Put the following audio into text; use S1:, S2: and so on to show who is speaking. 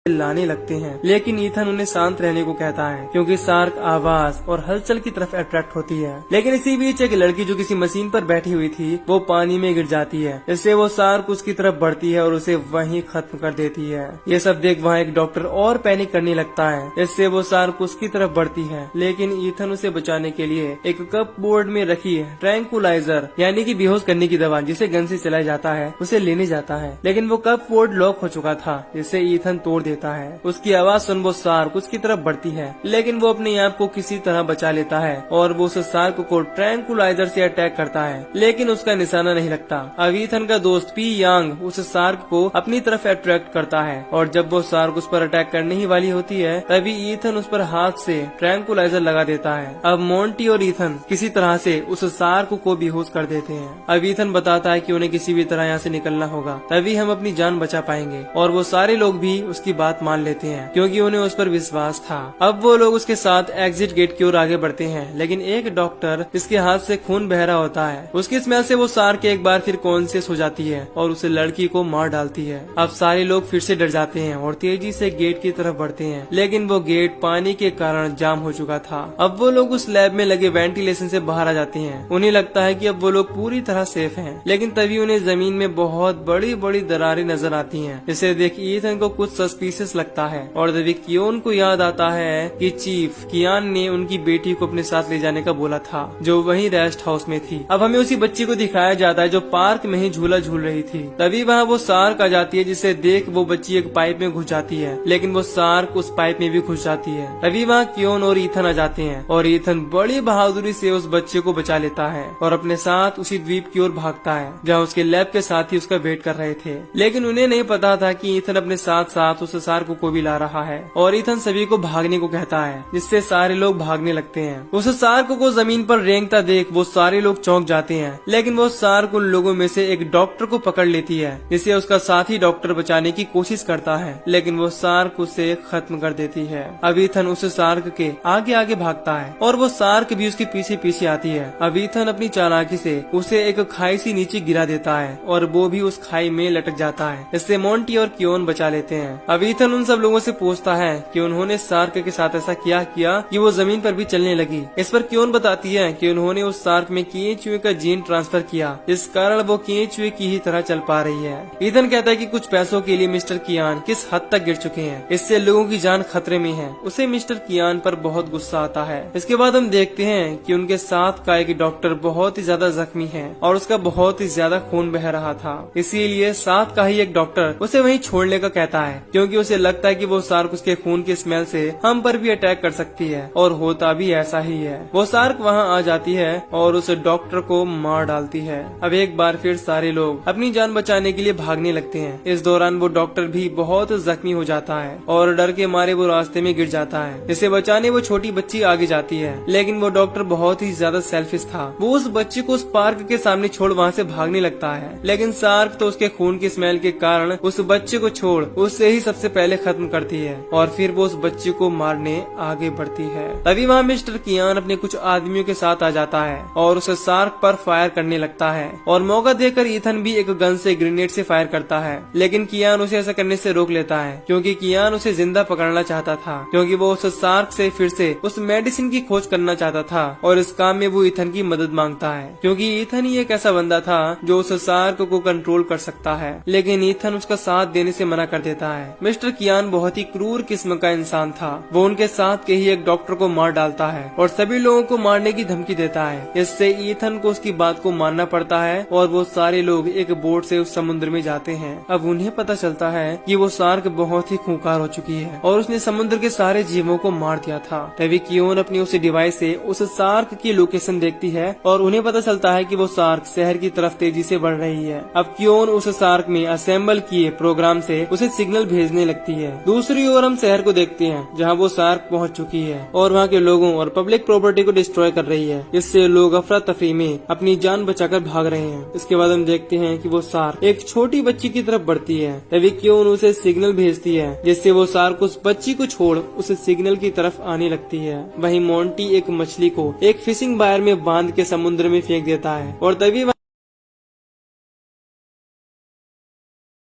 S1: लाने लगते हैं, लेकिन ईथन उन्हें शांत रहने को कहता है क्योंकि शार्क आवाज और हलचल की तरफ अट्रैक्ट होती है। लेकिन इसी बीच एक लड़की जो किसी मशीन पर बैठी हुई थी वो पानी में गिर जाती है। इससे वो शार्क उसकी तरफ बढ़ती है और उसे वहीं खत्म कर देती है। ये सब देख वहाँ एक डॉक्टर और पैनिक करने लगता है। इससे वो शार्क उसकी तरफ बढ़ती है, लेकिन ईथन उसे बचाने के लिए एक कप बोर्ड में रखी ट्रैंकुलाइजर यानी कि बेहोश करने की दवा जिसे गन से चलाया जाता है उसे लेने जाता है, लेकिन वो कप बोर्ड लॉक हो चुका था जिससे ईथन तोड़ देता है। उसकी आवाज सुन वो शार्क उसकी तरफ बढ़ती है, लेकिन वो अपने आप को किसी तरह बचा लेता है और वो उस शार्क को ट्रैंकुलाइजर से अटैक करता है, लेकिन उसका निशाना नहीं लगता। अब ईथन का दोस्त पी यांग उस शार्क को अपनी तरफ अट्रैक्ट करता है और जब वो शार्क उस पर अटैक करने ही वाली होती है तभी ईथन उस पर हाथ से ट्रैंकुलाइजर लगा देता है। अब मोंटी और ईथन किसी तरह से उस शार्क को बेहोश कर देते हैं। अब ईथन बताता है कि उन्हें किसी भी तरह यहाँ से निकलना होगा, तभी हम अपनी जान बचा पाएंगे, और वो सारे लोग भी उसकी बात मान लेते हैं क्योंकि उन्हें उस पर विश्वास था। अब वो लोग उसके साथ एग्जिट गेट की ओर आगे बढ़ते हैं, लेकिन एक डॉक्टर जिसके हाथ से खून बह रहा होता है उसकी स्मेल से वो शार्क एक बार फिर कॉन्शियस हो जाती है और उस लड़की को मार डालती है। अब सारे लोग फिर से डर जाते हैं और तेजी से गेट की तरफ बढ़ते हैं, लेकिन वो गेट पानी के कारण जाम हो चुका था। अब वो लोग उस लैब में लगे वेंटिलेशन से बाहर आ जाते हैं। उन्हें लगता है कि अब वो लोग पूरी तरह सेफ हैं, लेकिन तभी उन्हें जमीन में बहुत बड़ी बड़ी दरारें नजर आती हैं। इसे देख ईथन को कुछ सस्पिशियस लगता है और तभी कियोन को याद आता है कि चीफ कियान ने उनकी बेटी को अपने साथ ले जाने का बोला था जो वहीं रेस्ट हाउस में थी। अब हमें उसी बच्ची को दिखाया जाता है जो पार्क में ही झूला झूल रही थी। तभी वहाँ वो शार्क आ जाती है जिसे देख वो बच्ची एक पाइप में घुस जाती है, लेकिन वो शार्क उस पाइप में भी घुस जाती है। तभी वहाँ कियोन और ईथन आ जाते हैं और ईथन बड़ी बहादुरी से उस बच्चे को बचा लेता है और अपने साथ उसी द्वीप की ओर भागता है जहाँ उसके लैब के साथी उसका वेट कर रहे थे। लेकिन उन्हें नहीं पता था कि ईथन अपने साथ साथ उस शार्क को भी ला रहा है और ईथन सभी को भागने को कहता है, जिससे सारे लोग भागने लगते हैं। उस शार्क को जमीन पर रेंगता देख वो सारे लोग चौंक जाते हैं, लेकिन वो शार्क उन लोगों में से एक डॉक्टर को पकड़ लेती है, जिसे उसका साथी डॉक्टर बचाने की कोशिश करता है, लेकिन वो शार्क उसे खत्म कर देती है। अब ईथन उस शार्क के आगे आगे भागता है और वो शार्क भी उसके पीछे पीछे आती है। अब ईथन अपनी चालाकी से उसे एक खाई सी नीचे गिरा देता है और वो भी उस खाई में लटक जाता है। इससे मोंटी और कियोन बचा लेते हैं। अब ईथन उन सब लोगों से पूछता है कि उन्होंने शार्क के साथ ऐसा क्या किया कि वो जमीन पर भी चलने लगी। इस पर कियोन बताती है कि उन्होंने उस शार्क में कीचुए का जीन ट्रांसफर किया, इस कारण वो कीचुए की ही तरह चल पा रही है। ईथन कहता है कि कुछ पैसों के लिए मिस्टर कियान किस हद तक गिर चुके हैं, इससे लोगों की जान खतरे में है। उसे मिस्टर कियान पर बहुत गुस्सा आता है। इसके बाद हम देखते हैं कि उनके साथ का एक डॉक्टर बहुत ही ज्यादा जख्मी है और उसका बहुत ही ज्यादा खून बह रहा था, इसीलिए साथ का ही एक डॉक्टर उसे वहीं छोड़ने का कहता है क्योंकि उसे लगता है कि वो शार्क उसके खून की स्मेल से हम पर भी अटैक कर सकती है, और होता भी ऐसा ही है। वो शार्क वहाँ आ जाती है और उस डॉक्टर को मार डालती है। अब एक बार फिर सारे लोग अपनी जान बचाने के लिए भागने लगते हैं। इस दौरान वो डॉक्टर भी बहुत जख्मी हो जाता है और डर के मारे वो रास्ते में गिर जाता है। इसे बचाने वो छोटी बच्ची आगे जाती है, लेकिन वो डॉक्टर बहुत ही ज्यादा सेल्फिश था। वो उस बच्ची को उस पार्क के सामने छोड़ वहाँ से भागने लगता है, लेकिन शार्क तो उसके खून की स्मेल के कारण उस बच्चे को छोड़ उससे ही सबसे पहले खत्म करती है और फिर वो उस बच्चे को मारने आगे बढ़ती है। तभी वहाँ मिस्टर कियान अपने कुछ आदमियों के साथ आ जाता है और उस शार्क पर फायर करने लगता है और मौका देकर ईथन भी एक गन से ग्रेनेड से फायर करता है, लेकिन कियान उसे ऐसा करने से रोक लेता है क्योंकि कियान उसे जिंदा पकड़ना चाहता था, क्योंकि वो उस शार्क से फिर से उस मेडिसिन की खोज करना चाहता था और इस काम में वो ईथन की मदद मांगता है क्योंकि ईथन ही एक ऐसा बंदा था जो उस शार्क को कंट्रोल कर सकता है, लेकिन ईथन उसका साथ देने से मना कर देता है। मिस्टर कियान बहुत ही क्रूर किस्म का इंसान था। वो उनके साथ के ही एक डॉक्टर को मार डालता है और सभी लोगों को मारने की धमकी देता है। इससे ईथन को उसकी बात को मानना पड़ता है और वो सारे लोग एक बोट से उस समुद्र में जाते हैं। अब उन्हें पता चलता है कि वो शार्क बहुत ही खूंखार हो चुकी है और उसने समुद्र के सारे जीवों को मार दिया था। तभी कियोन अपनी उस डिवाइस से उस शार्क की लोकेशन देखती है और उन्हें पता चलता है कि वो शार्क शहर की तरफ तेजी से बढ़ रही है। अब कियोन उस शार्क में असेंबल किए प्रोग्राम से उसे सिग्नल भेजने लगती है। दूसरी ओर हम शहर को देखते हैं जहाँ वो शार्क पहुँच चुकी है और वहाँ के लोगों और पब्लिक प्रॉपर्टी को डिस्ट्रॉय कर रही है। इससे लोग अफरा तफरी में अपनी जान बचाकर भाग रहे हैं। इसके बाद हम देखते हैं कि वो शार्क एक छोटी बच्ची की तरफ बढ़ती है। तभी कियोन उसे सिग्नल भेजती है जिससे वो शार्क उस बच्ची को छोड़ उस सिग्नल की तरफ आने लगती है। वहीं मोंटी एक मछली को एक फिशिंग वायर में बांध के समुद्र में फेंक देता है और तभी